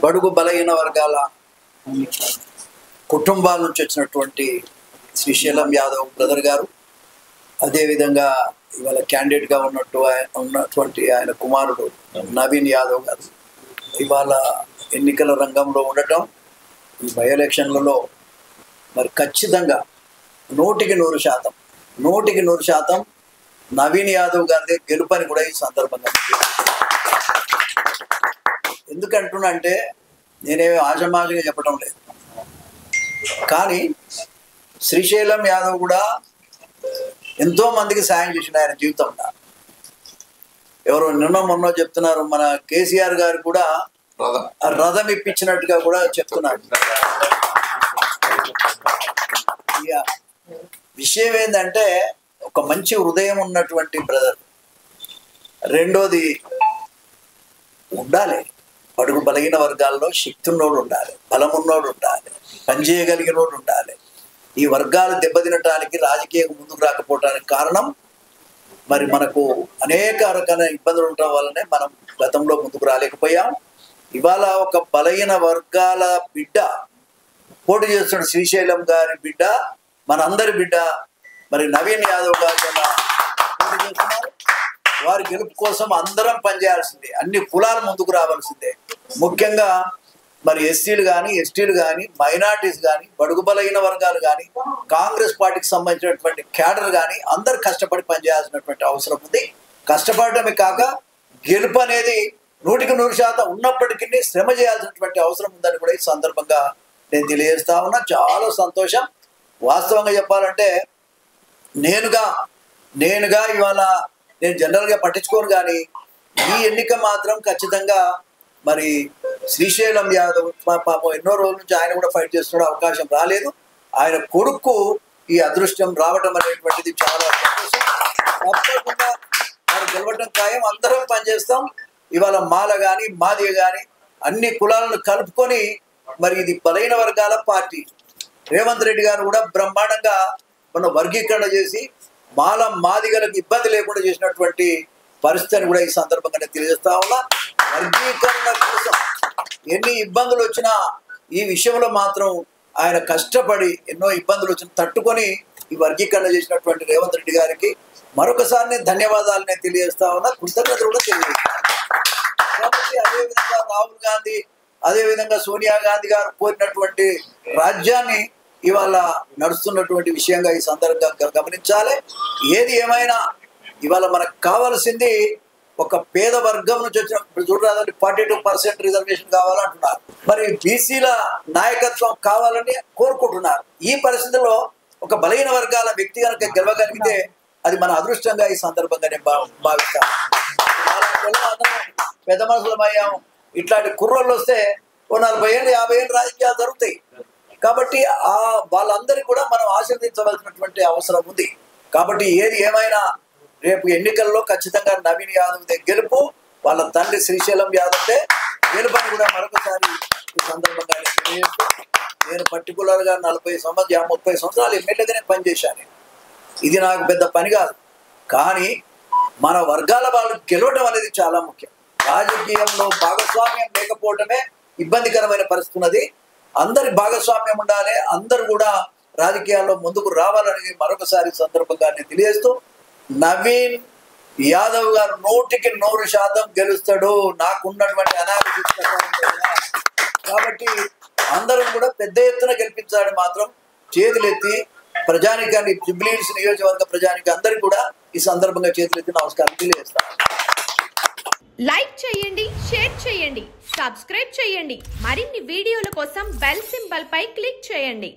బడుగు బలహీన వర్గాల కుటుంబాల నుంచి వచ్చినటువంటి శ్రీశైలం యాదవ్ బ్రదర్ గారు, అదేవిధంగా ఇవాళ క్యాండిడేట్గా ఉన్నటువంటి ఆయన కుమారుడు నవీన్ యాదవ్ గారు ఇవాళ ఎన్నికల రంగంలో ఉండటం, ఈ బై ఎలక్షన్లలో మరి ఖచ్చితంగా 100% నవీన్ యాదవ్ గారిదే గెలుపని కూడా ఈ సందర్భంగా ఎందుకంటున్నా అంటే నేనేమి ఆజమాజంగా చెప్పడం లేదు, కానీ శ్రీశైలం యాదవ్ కూడా ఎంతో మందికి సాయం చేసిండు ఆయన జీవితంలో. ఎవరో మొన్న చెప్తున్నారు, మన కేసీఆర్ గారు కూడా రథం ఇప్పించినట్టుగా కూడా చెప్తున్నారు. విషయం ఏంటంటే ఒక మంచి హృదయం ఉన్నటువంటి బ్రదర్. రెండోది ఉండాలి, బడుగు బలహీన వర్గాల్లో శక్తి ఉన్నోడు ఉండాలి, బలం ఉన్నోడు ఉండాలి, పనిచేయగలిగినోడు ఉండాలి. ఈ వర్గాలు దెబ్బతినటానికి రాజకీయం ముందుకు రాకపోవటానికి కారణం మరి మనకు అనేక రకాల ఇబ్బందులు ఉండటం వల్లనే మనం గతంలో ముందుకు రాలేకపోయాం. ఇవాళ ఒక బలహీన వర్గాల బిడ్డ పోటీ చేస్తున్న శ్రీశైలం గారి బిడ్డ, మనందరి బిడ్డ మరి నవీన్ యాదవ్ గారు పోటీ చేస్తున్నారు. వారి గెలుపు కోసం అందరం పనిచేయాల్సిందే, అన్ని కులాలు ముందుకు రావాల్సిందే. ముఖ్యంగా మరి ఎస్సీలు కానీ, ఎస్టీలు కానీ, మైనార్టీస్ కానీ, బడుగు బలహీన వర్గాలు కానీ, కాంగ్రెస్ పార్టీకి సంబంధించినటువంటి క్యాడర్ కానీ అందరు కష్టపడి పనిచేయాల్సినటువంటి అవసరం ఉంది. కష్టపడటమే కాక గెలుపు అనేది 100% ఉన్నప్పటికీ శ్రమ చేయాల్సినటువంటి అవసరం ఉందని కూడా ఈ సందర్భంగా నేను తెలియజేస్తా ఉన్నా. చాలా సంతోషం. వాస్తవంగా చెప్పాలంటే నేనుగా ఇవాళ నేను జనరల్గా పట్టించుకోను, కానీ ఈ ఎన్నిక మాత్రం ఖచ్చితంగా మరి శ్రీశైలం యాదవ్ పాపం ఎన్నో రోజుల నుంచి ఆయన కూడా ఫైట్ చేస్తున్న అవకాశం రాలేదు. ఆయన కొడుకు ఈ అదృష్టం రావటం అనేటువంటిది చాలా సంతోషం. తప్పకుండా ఆయన గెలవటం ఖాయం. అందరం పనిచేస్తాం. ఇవాళ మాల కానీ, మాదిగ కానీ అన్ని కులాలను కలుపుకొని మరి ఇది బలహీన వర్గాల పార్టీ. రేవంత్ రెడ్డి గారు కూడా బ్రహ్మాండంగా మన వర్గీకరణ చేసి మాల మాదిగలకు ఇబ్బంది లేకుండా చేసినటువంటి పరిస్థితిని కూడా ఈ సందర్భంగా తెలియజేస్తా ఉన్నా. వర్గీకరణ కోసం ఎన్ని ఇబ్బందులు వచ్చినా ఈ విషయంలో మాత్రం ఆయన కష్టపడి ఎన్నో ఇబ్బందులు వచ్చిన తట్టుకొని ఈ వర్గీకరణ చేసినటువంటి రేవంత్ రెడ్డి గారికి మరొకసారి నేను ధన్యవాదాలు నేను తెలియజేస్తా ఉన్నా, కృతజ్ఞతలు కూడా తెలియజేస్తాను. కాబట్టి అదేవిధంగా రాహుల్ గాంధీ, అదేవిధంగా సోనియా గాంధీ గారు కోరినటువంటి రాజ్యాన్ని ఇవాళ నడుస్తున్నటువంటి విషయంగా ఈ సందర్భంగా గమనించాలి. ఏది ఏమైనా ఇవాళ మనకు కావాల్సింది ఒక పేద వర్గం నుంచి వచ్చిన చూడరాదండి 42% రిజర్వేషన్ కావాలంటున్నారు. మరి బీసీల నాయకత్వం కావాలని కోరుకుంటున్నారు. ఈ పరిస్థితుల్లో ఒక బలహీన వర్గాల వ్యక్తి కనుక గెలవగలిగితే అది మన అదృష్టంగా ఈ సందర్భంగా నేను భావిస్తాను. పెద్ద మనుషులమయ్యాము, ఇట్లాంటి కుర్రోళ్ళు వస్తే ఓ 40 ఏళ్ళు 50 ఏళ్ళు రాజకీయాలు జరుగుతాయి. కాబట్టి వాళ్ళందరికీ కూడా మనం ఆశీర్వదించవలసినటువంటి అవసరం ఉంది. కాబట్టి ఏది ఏమైనా రేపు ఎన్నికల్లో ఖచ్చితంగా నవీన్ యాదవ్ గెలుపు, వాళ్ళ తండ్రి శ్రీశైలం యాదవ్దే గెలుపని కూడా మరొకసారి ఈ సందర్భంగా తెలియజేస్తూ, నేను పర్టికులర్గా 30 సంవత్సరాలు ఎమ్మెల్యేగానే పనిచేశాను. ఇది నాకు పెద్ద పని కాదు, కానీ మన వర్గాల వాళ్ళు గెలవడం అనేది చాలా ముఖ్యం. రాజకీయంలో భాగస్వామ్యం లేకపోవడమే ఇబ్బందికరమైన పరిస్థితి ఉన్నది. అందరి భాగస్వామ్యం ఉండాలి, అందరూ కూడా రాజకీయాల్లో ముందుకు రావాలని మరొకసారి సందర్భంగా నేను తెలియజేస్తూ, నవీన్ యాదవ్ గారు 100% గెలుస్తాడు నాకున్నటువంటి అనాలిసిస్. కాబట్టి అందరం కూడా పెద్ద ఎత్తున గెలిపించాలని మాత్రం చేతులెత్తి ప్రజానికాన్ని, జుబ్లీహిల్స్ నియోజకవర్గ ప్రజానికి అందరికీ కూడా ఈ సందర్భంగా చేతులెత్తి నమస్కారం తెలియజేస్తాను. లైక్ చేయండి, షేర్ చేయండి, సబ్స్క్రైబ్ చేయండి. మరిన్ని వీడియోల కోసం బెల్ సింబల్ పై క్లిక్ చేయండి.